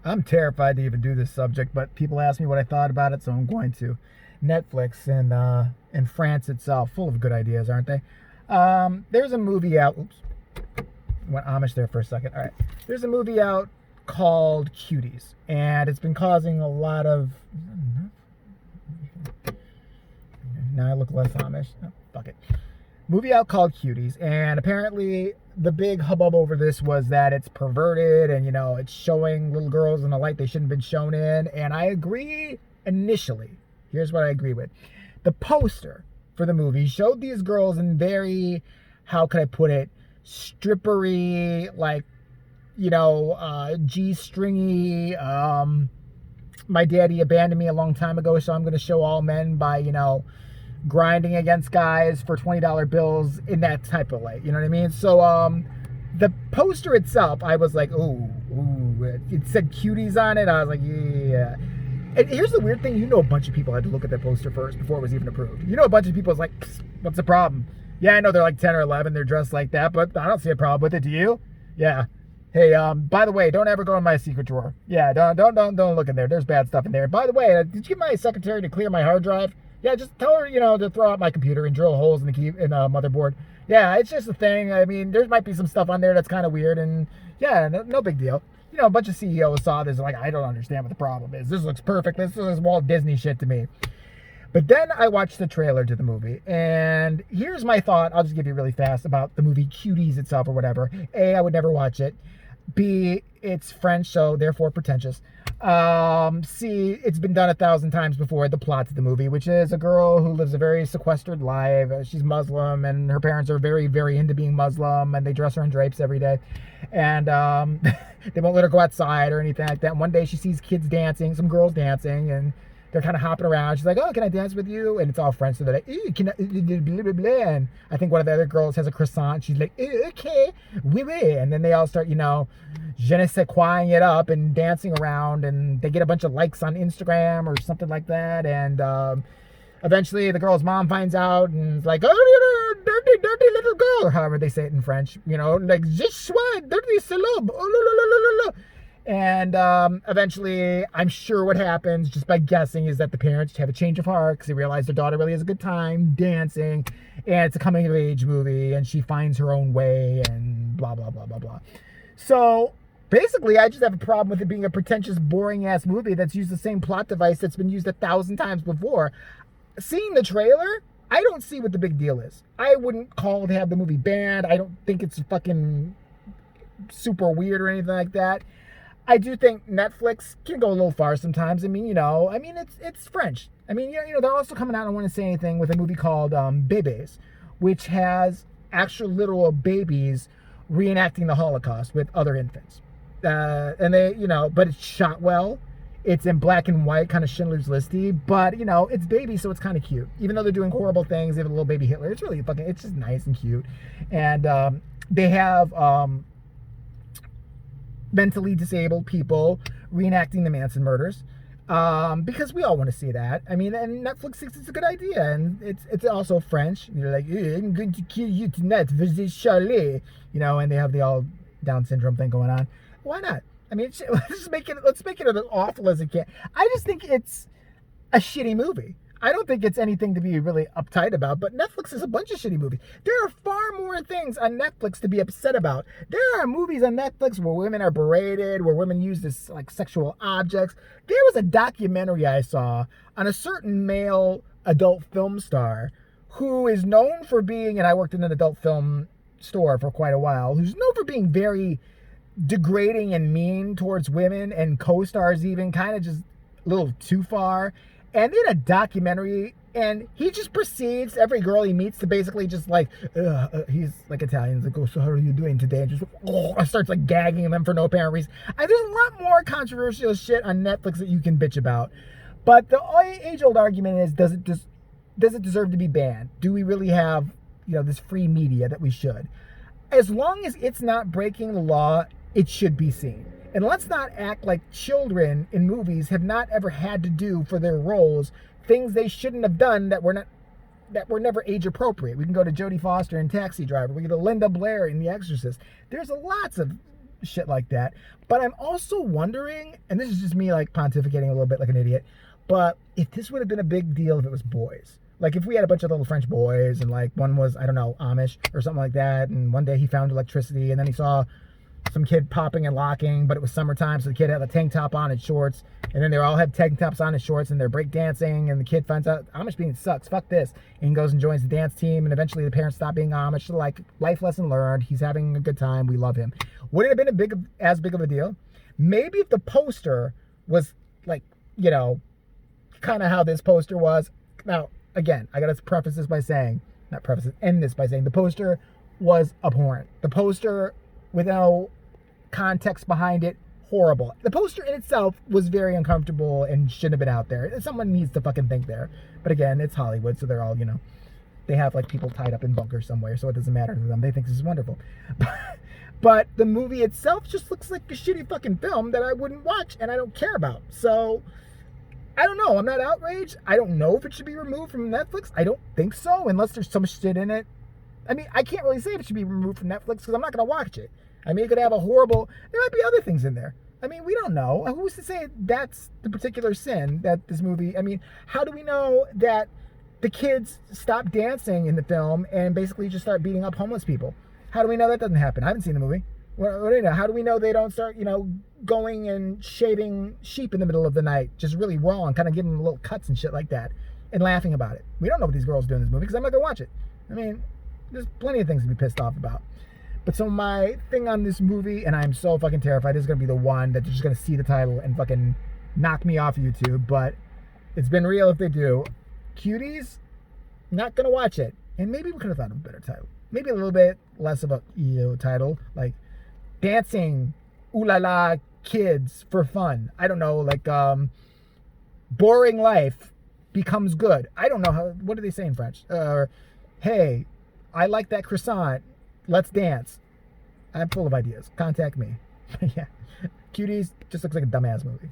I'm terrified to even do this subject, but people ask me what I thought about it, so I'm going to. Netflix and France itself, full of good ideas, aren't they? There's a movie out. Oops, went Amish there for a second. All right, there's a movie out called Cuties, and it's been causing a lot of. Now I look less Amish. Oh, fuck it. Movie out called Cuties, and apparently the big hubbub over this was that it's perverted and, it's showing little girls in a light they shouldn't have been shown in. And I agree initially. Here's what I agree with. The poster for the movie showed these girls in very, how could I put it, strippery, like, G-stringy, my daddy abandoned me a long time ago, so I'm going to show all men by, grinding against guys for $20 bills in that type of light. You know what I mean? So the poster itself, I was like, ooh, it said Cuties on it. I was like, yeah. And here's the weird thing. A bunch of people had to look at that poster first before it was even approved. A bunch of people was like, what's the problem? Yeah, I know they're like 10 or 11. They're dressed like that, but I don't see a problem with it. Do you? Yeah. Hey, by the way, don't ever go in my secret drawer. Yeah, don't look in there. There's bad stuff in there. By the way, did you get my secretary to clear my hard drive? Yeah, just tell her, to throw out my computer and drill holes in the motherboard. Yeah, it's just a thing. I mean, there might be some stuff on there that's kind of weird, and yeah, no big deal. A bunch of CEOs saw this, like, I don't understand what the problem is. This looks perfect. This is Walt Disney shit to me. But then I watched the trailer to the movie, and here's my thought. I'll just give you really fast about the movie Cuties itself or whatever. A, I would never watch it. B, it's French, so therefore pretentious. C, it's been done 1,000 times before, the plot of the movie, which is a girl who lives a very sequestered life. She's Muslim, and her parents are very, very into being Muslim, and they dress her in drapes every day. And they won't let her go outside or anything like that. And one day she sees kids dancing, some girls dancing, and they're kind of hopping around. She's like, oh, can I dance with you? And it's all French. So they're like, can I, blah, blah, blah. And I think one of the other girls has a croissant. She's like, okay, oui, oui. And then they all start, je ne sais quoi-ing it up and dancing around. And they get a bunch of likes on Instagram or something like that. And eventually the girl's mom finds out and is like, oh, dirty, dirty little girl. Or however they say it in French. Like, je suis dirty salope. Oh, la, la, la, la, la. And eventually, I'm sure what happens, just by guessing, is that the parents have a change of heart because they realize their daughter really has a good time dancing, and it's a coming-of-age movie, and she finds her own way, and blah, blah, blah, blah, blah. So, basically, I just have a problem with it being a pretentious, boring-ass movie that's used the same plot device that's been used 1,000 times before. Seeing the trailer, I don't see what the big deal is. I wouldn't call to have the movie banned. I don't think it's fucking super weird or anything like that. I do think Netflix can go a little far sometimes. I mean, it's French. I mean, they're also coming out, I don't want to say anything, with a movie called Bébés, which has actual literal babies reenacting the Holocaust with other infants. And they, but it's shot well. It's in black and white, kind of Schindler's Listy, but, it's baby, so it's kind of cute. Even though they're doing horrible things, they have a little baby Hitler. It's really fucking, it's just nice and cute. And they have mentally disabled people reenacting the Manson murders, because we all want to see that. I mean, and Netflix thinks it's a good idea, and it's also French. They're like, I'm going to kill you tonight, visit Charlie, and they have the all Down syndrome thing going on. Why not? I mean, let's make it as awful as it can. I just think it's a shitty movie. I don't think it's anything to be really uptight about, but Netflix is a bunch of shitty movies. There are far more things on Netflix to be upset about. There are movies on Netflix where women are berated, where women used as like sexual objects. There was a documentary I saw on a certain male adult film star who is known for being, and I worked in an adult film store for quite a while, who's known for being very degrading and mean towards women, and co-stars even kind of just a little too far. And they had a documentary, and he just proceeds every girl he meets to basically just like, he's like Italian. He's like, oh, so how are you doing today? And just starts like gagging them for no apparent reason. There's a lot more controversial shit on Netflix that you can bitch about. But the age-old argument is, does it deserve to be banned? Do we really have, this free media that we should? As long as it's not breaking the law, it should be seen. And let's not act like children in movies have not ever had to do for their roles things they shouldn't have done that were never age appropriate. We can go to Jodie Foster in Taxi Driver. We can go to Linda Blair in The Exorcist. There's lots of shit like that. But I'm also wondering, and this is just me like pontificating a little bit like an idiot, but if this would have been a big deal if it was boys. Like if we had a bunch of little French boys and like one was, I don't know, Amish or something like that, and one day he found electricity and then he saw some kid popping and locking, but it was summertime, so the kid had a tank top on and shorts, and then they all had tank tops on and shorts, and they're break dancing, and the kid finds out Amish being sucks, fuck this, and goes and joins the dance team, and eventually the parents stop being Amish. So like, life lesson learned, he's having a good time, we love him. Would it have been as big of a deal? Maybe if the poster was like, you know, kind of how this poster was. Now, again, I gotta preface this by saying, not preface it, end this by saying the poster was abhorrent. The poster, without context behind it, horrible. The poster in itself was very uncomfortable and shouldn't have been out there. Someone needs to fucking think there. But again, it's Hollywood, so they're all, you know, they have like people tied up in bunkers somewhere, so it doesn't matter to them. They think this is wonderful. But the movie itself just looks like a shitty fucking film that I wouldn't watch and I don't care about. So I don't know. I'm not outraged. I don't know if it should be removed from Netflix. I don't think so, unless there's some shit in it. I mean, I can't really say if it should be removed from Netflix because I'm not going to watch it. I mean, it could have a horrible... There might be other things in there. I mean, we don't know. Who's to say that's the particular sin that this movie... I mean, how do we know that the kids stop dancing in the film and basically just start beating up homeless people? How do we know that doesn't happen? I haven't seen the movie. What do you know? How do we know they don't start, you know, going and shaving sheep in the middle of the night, just really raw and kind of giving them little cuts and shit like that and laughing about it? We don't know what these girls do in this movie because I'm not going to watch it. I mean, there's plenty of things to be pissed off about. But so my thing on this movie, and I'm so fucking terrified, this is going to be the one that you're just going to see the title and fucking knock me off YouTube, but it's been real if they do. Cuties, not going to watch it. And maybe we could have thought of a better title. Maybe a little bit less of a title, like Dancing Ooh La La Kids for Fun. I don't know, like Boring Life Becomes Good. I don't know what do they say in French? Hey, I like that croissant. Let's dance. I'm full of ideas. Contact me. Yeah. Cuties just looks like a dumbass movie.